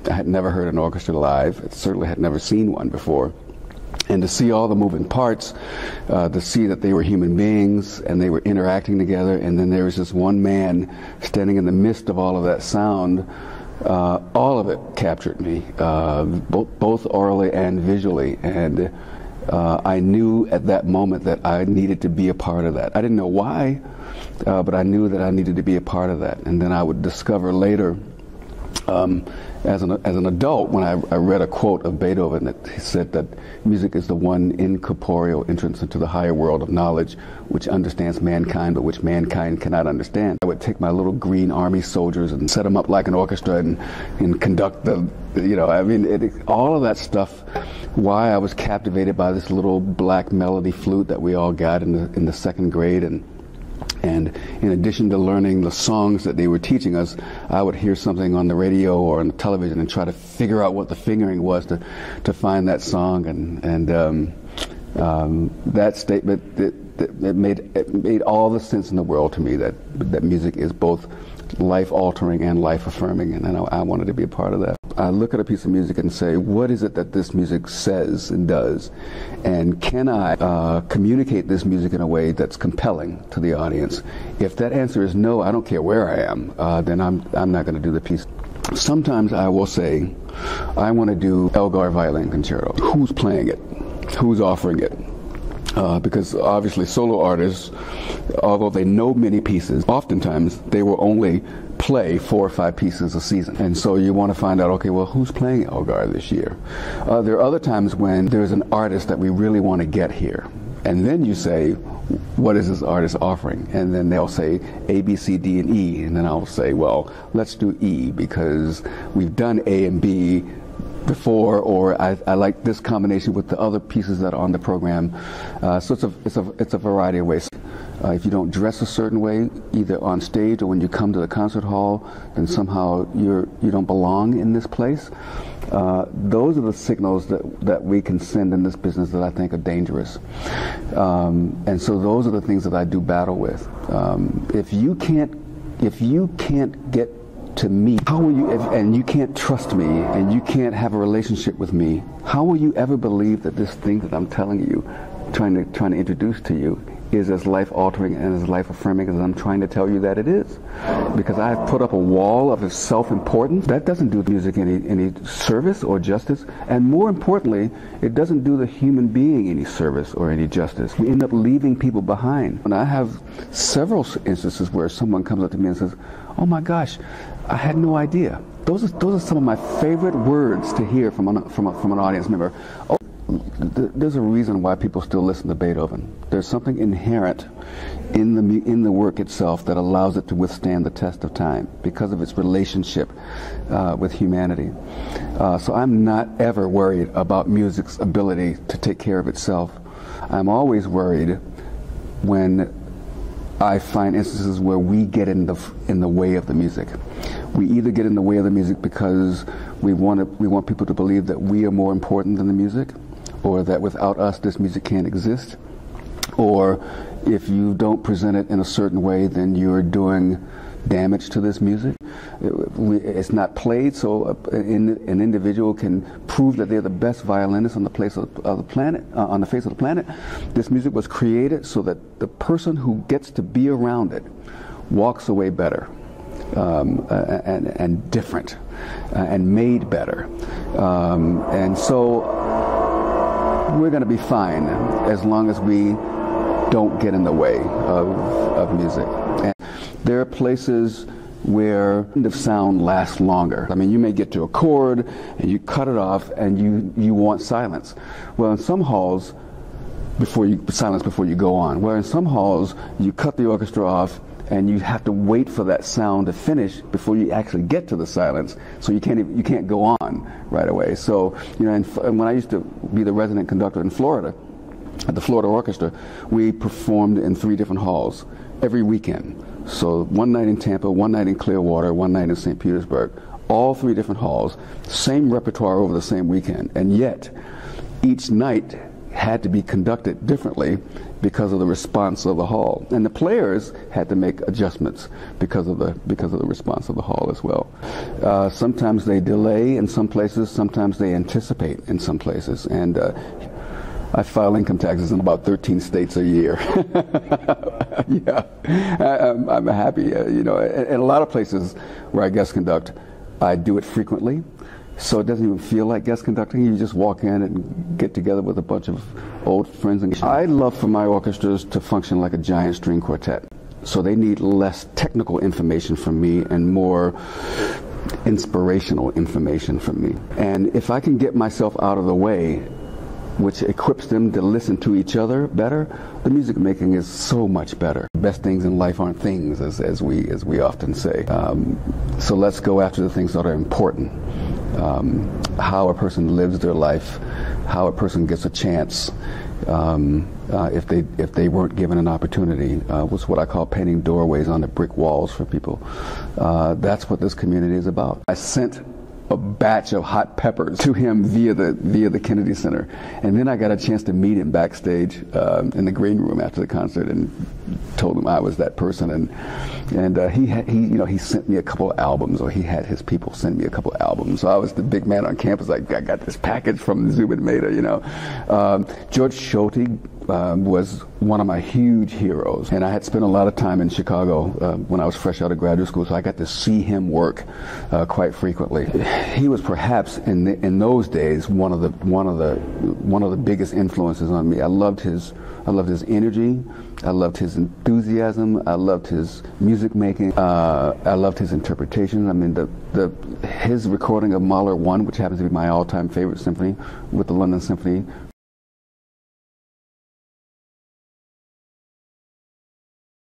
I had never heard an orchestra live. I certainly had never seen one before. And to see all the moving parts, to see that they were human beings and they were interacting together, and then there was this one man standing in the midst of all of that sound, all of it captured me, both orally and visually. And I knew at that moment that I needed to be a part of that. I didn't know why, but I knew that I needed to be a part of that. And then I would discover later, as an adult, when I read a quote of Beethoven that he said that music is the one incorporeal entrance into the higher world of knowledge which understands mankind but which mankind cannot understand. I would take my little green army soldiers and set them up like an orchestra and conduct the, I mean, all of that stuff. Why I was captivated by this little black melody flute that we all got in the second grade, and in addition to learning the songs that they were teaching us, I would hear something on the radio or on the television and try to figure out what the fingering was to find that song. And that statement, it made all the sense in the world to me that music is both life-altering and life-affirming, and I wanted to be a part of that. I look at a piece of music and say, what is it that this music says and does? And can I communicate this music in a way that's compelling to the audience? If that answer is no, I don't care where I am, then I'm not going to do the piece. Sometimes I will say, I want to do Elgar Violin Concerto. Who's playing it? Who's offering it? Because obviously solo artists, although they know many pieces, oftentimes they will only play 4 or 5 pieces a season. And so you want to find out, okay, well, who's playing Elgar this year? There are other times when there's an artist that we really want to get here. And then you say, what is this artist offering? And then they'll say A, B, C, D, and E. And then I'll say, well, let's do E because we've done A and B before, or I like this combination with the other pieces that are on the program. So it's a variety of ways. If you don't dress a certain way, either on stage or when you come to the concert hall, then somehow you don't belong in this place. Those are the signals that we can send in this business that I think are dangerous. And so those are the things that I do battle with. If you can't get to me, how will you, and you can't trust me, and you can't have a relationship with me, how will you ever believe that this thing that I'm telling you, trying to introduce to you, is as life-altering and as life-affirming as I'm trying to tell you that it is? Because I've put up a wall of self-importance. That doesn't do music any service or justice, and more importantly, it doesn't do the human being any service or any justice. We end up leaving people behind. And I have several instances where someone comes up to me and says, oh my gosh, I had no idea. Those are some of my favorite words to hear from an audience member. Oh, there's a reason why people still listen to Beethoven. There's something inherent in the work itself that allows it to withstand the test of time because of its relationship with humanity. So I'm not ever worried about music's ability to take care of itself. I'm always worried when I find instances where we get in the way of the music. We either get in the way of the music because we want people to believe that we are more important than the music, or that without us this music can't exist, or if you don't present it in a certain way, then you're doing damage to this music. It's not played, so an individual can prove that they're the best violinist on the face of the planet. This music was created so that the person who gets to be around it walks away better and different and made better. And so we're going to be fine as long as we don't get in the way of music. And there are places where the sound lasts longer. I mean, you may get to a chord and you cut it off and you want silence. Well, in some halls, silence before you go on. Where in some halls, you cut the orchestra off and you have to wait for that sound to finish before you actually get to the silence. So you can't go on right away. So, and when I used to be the resident conductor in Florida, at the Florida Orchestra, we performed in 3 different halls every weekend. So one night in Tampa, one night in Clearwater, one night in St. Petersburg, all 3 different halls, same repertoire over the same weekend. And yet, each night had to be conducted differently because of the response of the hall, and the players had to make adjustments because of the response of the hall as well. Sometimes they delay in some places, sometimes they anticipate in some places, and I file income taxes in about 13 states a year. Yeah, I'm happy. In a lot of places where I guest conduct, I do it frequently. So it doesn't even feel like guest conducting. You just walk in and get together with a bunch of old friends. I love for my orchestras to function like a giant string quartet. So they need less technical information from me and more inspirational information from me. And if I can get myself out of the way, which equips them to listen to each other better, the music making is so much better. Best things in life aren't things, as we often say. So let's go after the things that are important. How a person lives their life, how a person gets a chance if they weren't given an opportunity, was what I call painting doorways on the brick walls for people. That's what this community is about. I sent a batch of hot peppers to him via the Kennedy Center, and then I got a chance to meet him backstage in the green room after the concert, and told him I was that person, and he sent me a couple of albums, or he had his people send me a couple of albums. So I was the big man on campus. Like, I got this package from Zubin Mehta, George Scholti was one of my huge heroes, and I had spent a lot of time in Chicago when I was fresh out of graduate school, so I got to see him work quite frequently. He was perhaps in those days one of the biggest influences on me. I loved his energy. I loved his enthusiasm. I loved his music making. I loved his interpretation. I mean, his recording of Mahler 1, which happens to be my all-time favorite symphony, with the London Symphony